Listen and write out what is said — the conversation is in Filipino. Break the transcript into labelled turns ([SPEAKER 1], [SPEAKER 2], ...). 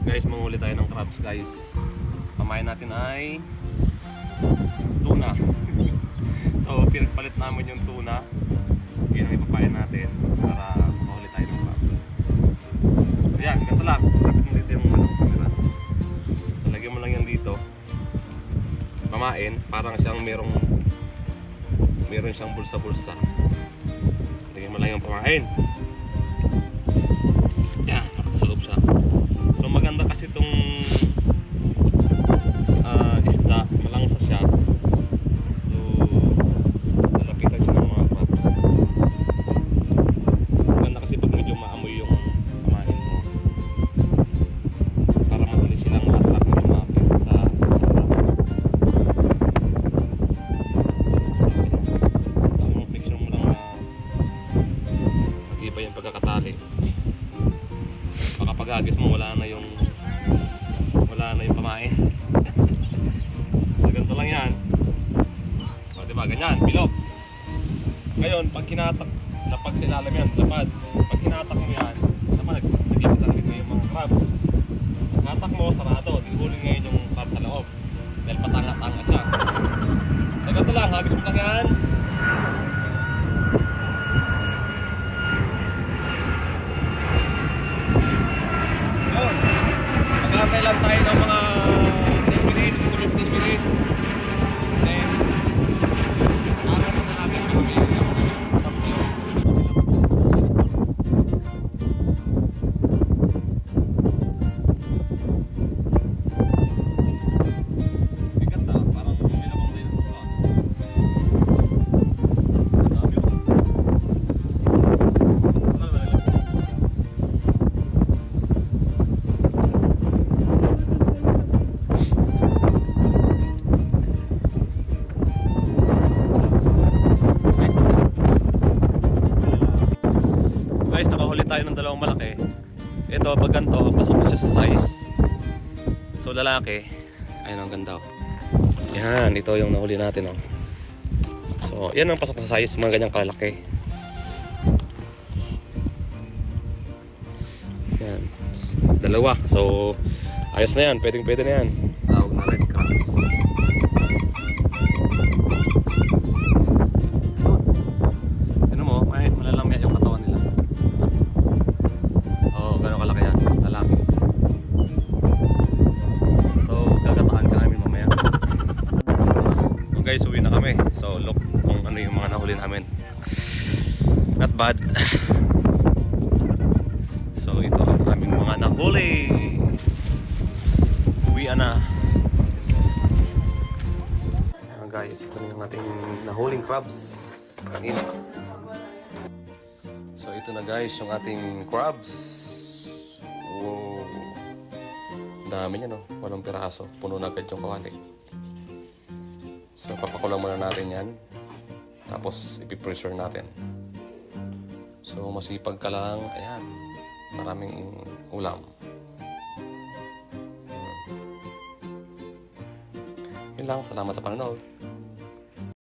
[SPEAKER 1] Guys, manghuli tayo ng crabs guys. Pamain natin ay tuna. So pinagpalit namin yung tuna. Yun ang ipapain natin para mahuli tayo ng crabs. So yan, ganito lang. Kapit mo dito yung camera. Talagyan mo lang yan dito. Pamain, parang siyang meron siyang bulsa-bulsa. Lagyan mo lang yung pamain. Yan, nakasaloob siya. So maganda kasi itong isda, malangsa siya. So lalapitan siya ng mga crabs. Maganda kasi pag medyo maamoy yung pamain mo, para madali silang ma-attract na lumapit sa crab. So ang friction mo lang na mag-iba yung pagkakatali. Baka pag-agis mo wala na yung pamain. So ganito lang yan. O diba, ganyan, bilog. Ngayon, pag hinatak, lapag sa ilalim yan, lapad. Pag hinatak mo yan, naman, nag-ipitan mo yung mga crabs. Pag hinatak mo, sarado, dihulin ngayon yung crabs sa loob. Dahil patanga-tanga siya. So ganito lang, hagis mo lang yan. Mag-aantay lang tayo ng mga 10 minutes to 15 minutes. Then, aangatin na natin kami yung crabs sa loob. Bigat na, parang may labang tayo sa suka. Dami yun. Guys, nakahuli tayo ng dalawang malaki. Ito, pag ganito, pasok na siya sa size. So lalaki, ayun ang ganda. Yan, ito yung nahuli natin. So yan ang pasok sa size, mga ganyang kalaki. Yan, dalawa. So ayos na yan, pwede na yan. Tawag na red crabs. Ano mo, malalamya yung katawan nila. Gano'ng kalaki yan, lalaki. So gagataan ka namin mamaya. So guys, uwi na kami. So look kung ano yung mga nahuli namin. Not bad. So ito ang aming mga nahuli. Uwi na. Guys, ito na yung ating nahuling crabs kanina. So ito na guys yung ating crabs. Wow. Dami niya, no? 8 piraso. Puno na agad yung kawali. So papakulang muna natin yan. Tapos ipipreserve natin. So masipag ka lang. Ayan. Maraming ulam. Yun lang. Salamat sa panonood.